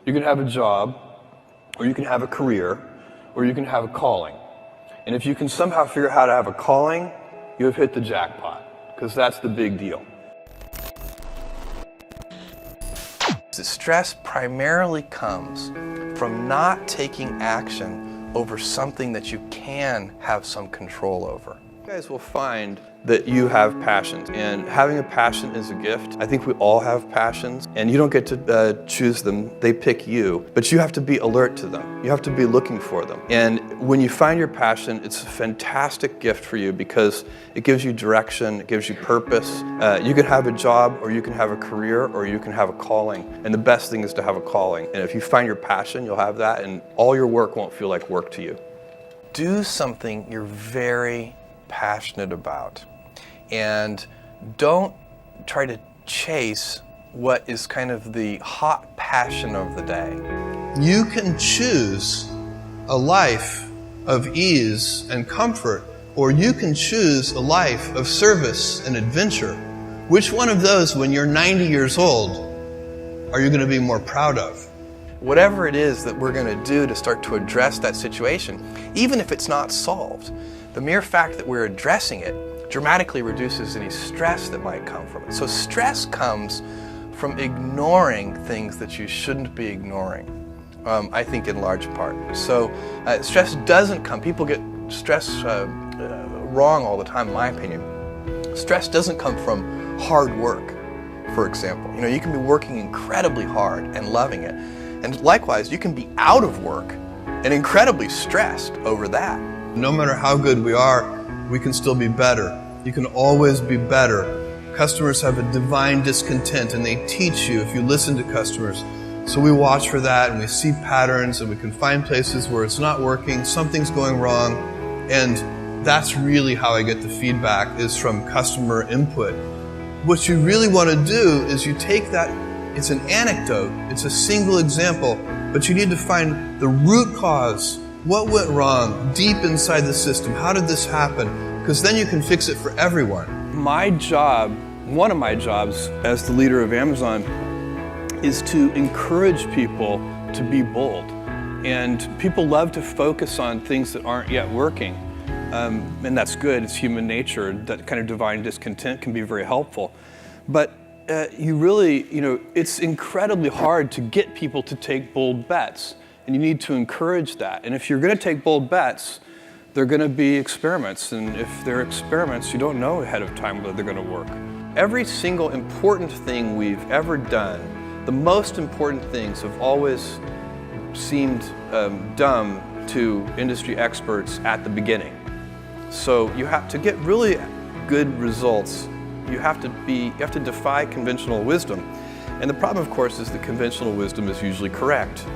You can have a job, or you can have a career, or you can have a calling. And if you can somehow figure out how to have a calling, you have hit the jackpot, because that's the big deal. The stress primarily comes from not taking action over something that you can have some control over. You guys will find that you have passions, and having a passion is a gift. I think we all have passions, and you don't get to choose them, they pick you, but you have to be alert to them. You have to be looking for them. And when you find your passion, it's a fantastic gift for you because it gives you direction, it gives you purpose. You can have a job, or you can have a career, or you can have a calling, and the best thing is to have a calling. And if you find your passion, you'll have that, and all your work won't feel like work to you. Do something you're very passionate about. And don't try to chase what is kind of the hot passion of the day. You can choose a life of ease and comfort, or you can choose a life of service and adventure. Which one of those, when you're 90 years old, are you going to be more proud of? Whatever it is that we're going to do to start to address that situation, even if it's not solved, the mere fact that we're addressing it dramatically reduces any stress that might come from it. So stress comes from ignoring things that you shouldn't be ignoring, I think in large part. So stress doesn't come, people get stress wrong all the time in my opinion. Stress doesn't come from hard work, for example. You know, you can be working incredibly hard and loving it. And likewise, you can be out of work and incredibly stressed over that. No matter how good we are, we can still be better. You can always be better. Customers have a divine discontent, and they teach you if you listen to customers. So we watch for that, and we see patterns, and we can find places where it's not working, something's going wrong, and that's really how I get the feedback, is from customer input. What you really want to do is you take that, it's an anecdote, it's a single example, but you need to find the root cause. What went wrong deep inside the system? How did this happen? Because then you can fix it for everyone. My job, one of my jobs as the leader of Amazon, is to encourage people to be bold. And people love to focus on things that aren't yet working. And that's good, it's human nature. That kind of divine discontent can be very helpful. But you really, it's incredibly hard to get people to take bold bets. And you need to encourage that. And if you're going to take bold bets, they're going to be experiments. And if they're experiments, you don't know ahead of time whether they're going to work. Every single important thing we've ever done, the most important things have always seemed dumb to industry experts at the beginning. So you have to get really good results. You have to defy conventional wisdom. And the problem, of course, is that conventional wisdom is usually correct.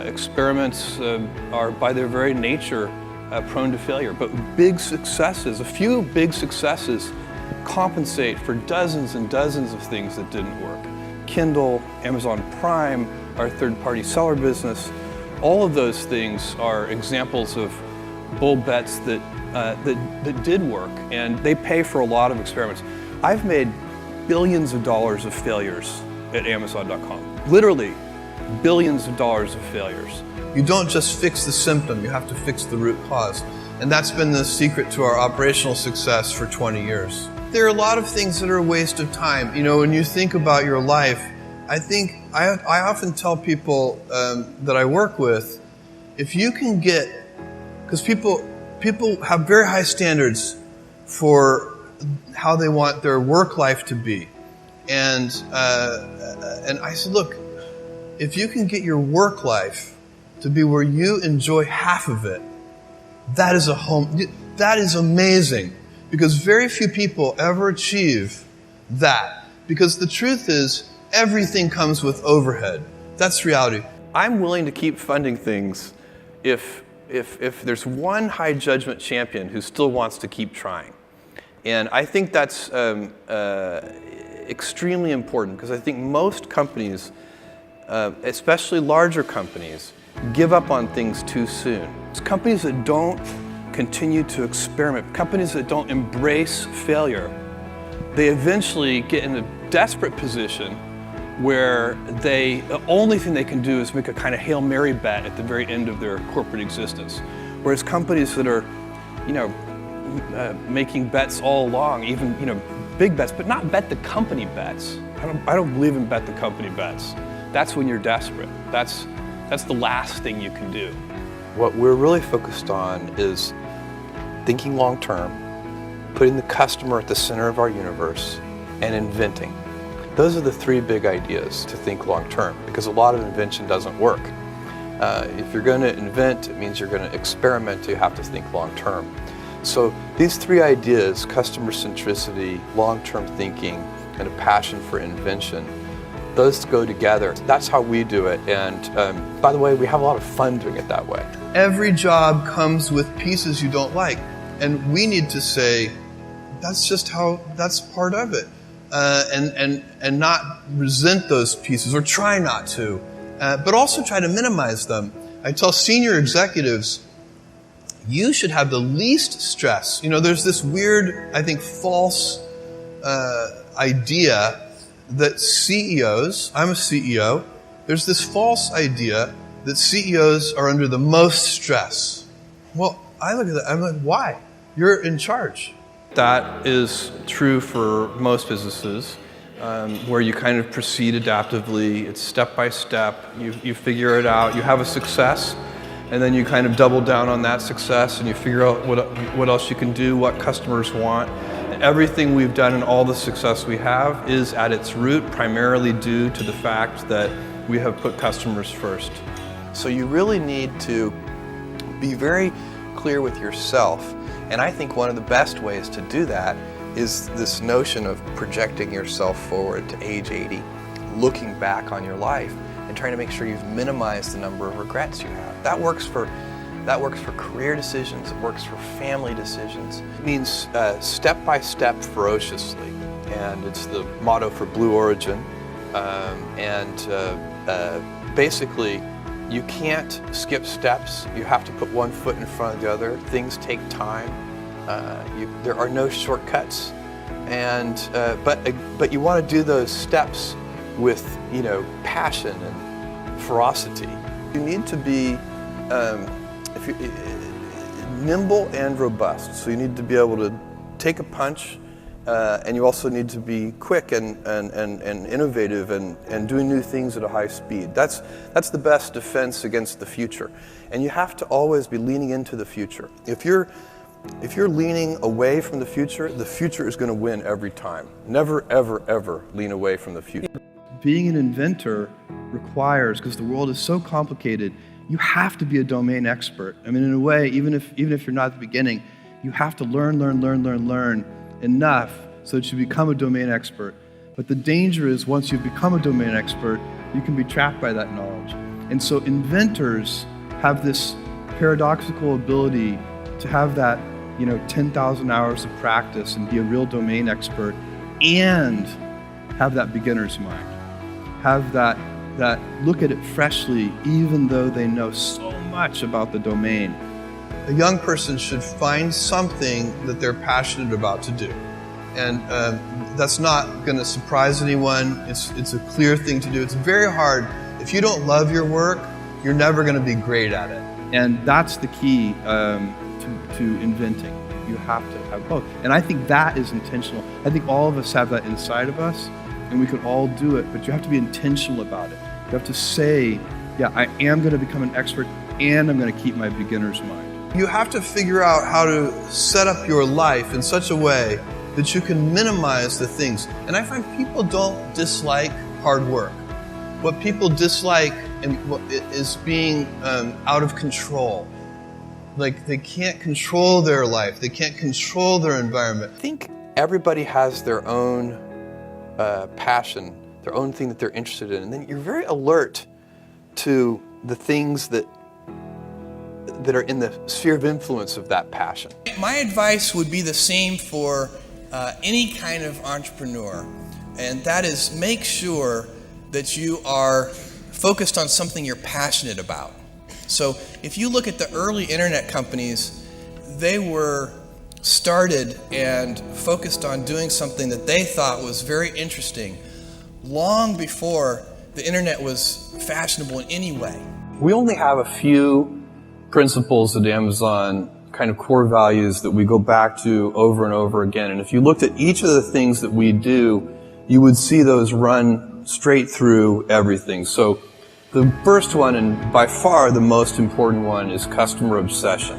Experiments are, by their very nature, prone to failure. But big successes, a few big successes, compensate for dozens and dozens of things that didn't work. Kindle, Amazon Prime, our third-party seller business, all of those things are examples of bold bets that did work, and they pay for a lot of experiments. I've made billions of dollars of failures at Amazon.com. Literally, billions of dollars of failures. You don't just fix the symptom, you have to fix the root cause. And that's been the secret to our operational success for 20 years. There are a lot of things that are a waste of time. When you think about your life, I often tell people that I work with, if you can get, because people have very high standards for how they want their work life to be. And I said, look, if you can get your work life to be where you enjoy half of it, that is amazing. Because very few people ever achieve that. Because the truth is, everything comes with overhead. That's reality. I'm willing to keep funding things if there's one high judgment champion who still wants to keep trying. And I think that's extremely important, because I think most companies, especially larger companies, give up on things too soon. It's companies that don't continue to experiment, companies that don't embrace failure, they eventually get in a desperate position where the only thing they can do is make a kind of Hail Mary bet at the very end of their corporate existence. Whereas companies that are, making bets all along, even, big bets, but not bet the company bets. I don't believe in bet the company bets. That's when you're desperate. That's the last thing you can do. What we're really focused on is thinking long term, putting the customer at the center of our universe, and inventing. Those are the three big ideas to think long term, because a lot of invention doesn't work. If you're going to invent, it means you're going to experiment, you have to think long term. So these three ideas, customer centricity, long-term thinking, and a passion for invention, those go together. That's how we do it. And by the way, we have a lot of fun doing it that way. Every job comes with pieces you don't like. And we need to say, that's part of it. And not resent those pieces, or try not to, but also try to minimize them. I tell senior executives, you should have the least stress. There's this weird, I think, false idea that CEOs, I'm a CEO, there's this false idea that CEOs are under the most stress. Well, I look at that, I'm like, why? You're in charge. That is true for most businesses, where you kind of proceed adaptively. It's step by step. You figure it out. You have a success, and then you kind of double down on that success, and you figure out what else you can do, what customers want. And everything we've done and all the success we have is at its root primarily due to the fact that we have put customers first. So you really need to be very clear with yourself. And I think one of the best ways to do that is this notion of projecting yourself forward to age 80, looking back on your life and trying to make sure you've minimized the number of regrets you have. That works for career decisions, it works for family decisions. It means step by step ferociously, and it's the motto for Blue Origin. Basically, you can't skip steps. You have to put one foot in front of the other. Things take time. There are no shortcuts, but you want to do those steps with passion and ferocity. You need to be nimble and robust. So you need to be able to take a punch, and you also need to be quick and innovative and doing new things at a high speed. That's the best defense against the future. And you have to always be leaning into the future. If you're leaning away from the future is going to win every time. Never, ever, ever lean away from the future. Being an inventor requires, because the world is so complicated, you have to be a domain expert. I mean, in a way, even if you're not at the beginning, you have to learn enough so that you become a domain expert. But the danger is, once you've become a domain expert, you can be trapped by that knowledge. And so inventors have this paradoxical ability to have that 10,000 hours of practice and be a real domain expert, and have that beginner's mind. Have that look at it freshly, even though they know so much about the domain. A young person should find something that they're passionate about to do. And that's not going to surprise anyone. It's a clear thing to do. It's very hard. If you don't love your work, you're never going to be great at it. And that's the key to inventing. You have to have both. And I think that is intentional. I think all of us have that inside of us, and we can all do it, but you have to be intentional about it. You have to say, yeah, I am going to become an expert, and I'm going to keep my beginner's mind. You have to figure out how to set up your life in such a way that you can minimize the things. And I find people don't dislike hard work. What people dislike is being out of control. Like, they can't control their life. They can't control their environment. I think everybody has their own passion, their own thing that they're interested in. And then you're very alert to the things that are in the sphere of influence of that passion. My advice would be the same for any kind of entrepreneur, and that is, make sure that you are focused on something you're passionate about. So if you look at the early internet companies, they were started and focused on doing something that they thought was very interesting, long before the internet was fashionable in any way. We only have a few principles at Amazon, kind of core values that we go back to over and over again. And if you looked at each of the things that we do, you would see those run straight through everything. So the first one, and by far the most important one, is customer obsession.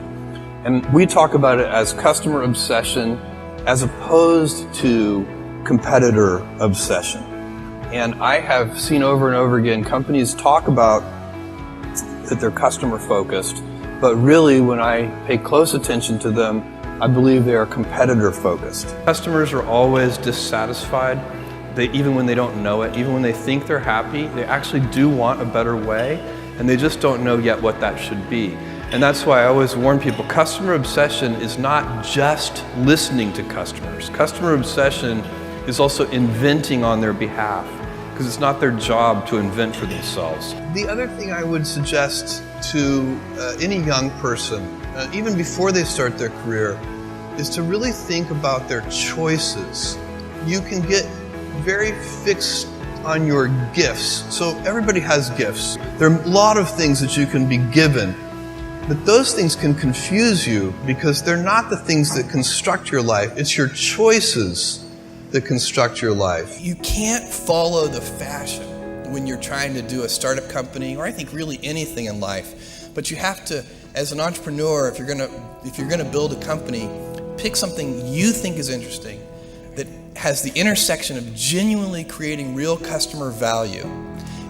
And we talk about it as customer obsession as opposed to competitor obsession. And I have seen over and over again companies talk about that they're customer focused, but really when I pay close attention to them, I believe they are competitor focused. Customers are always dissatisfied. Even when they don't know it, even when they think they're happy, they actually do want a better way, and they just don't know yet what that should be. And that's why I always warn people, customer obsession is not just listening to customers. Customer obsession is also inventing on their behalf, because it's not their job to invent for themselves. The other thing I would suggest to any young person, even before they start their career, is to really think about their choices. You can get very fixed on your gifts. So everybody has gifts. There are a lot of things that you can be given, but those things can confuse you because they're not the things that construct your life. It's your choices that construct your life. You can't follow the fashion when you're trying to do a startup company, or I think really anything in life. But you have to, as an entrepreneur, if you're gonna build a company, pick something you think is interesting, that has the intersection of genuinely creating real customer value,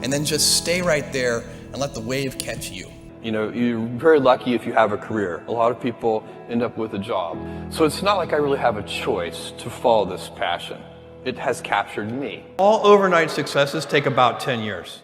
and then just stay right there and let the wave catch you. You know, you're very lucky if you have a career. A lot of people end up with a job. So it's not like I really have a choice to follow this passion. It has captured me. All overnight successes take about 10 years.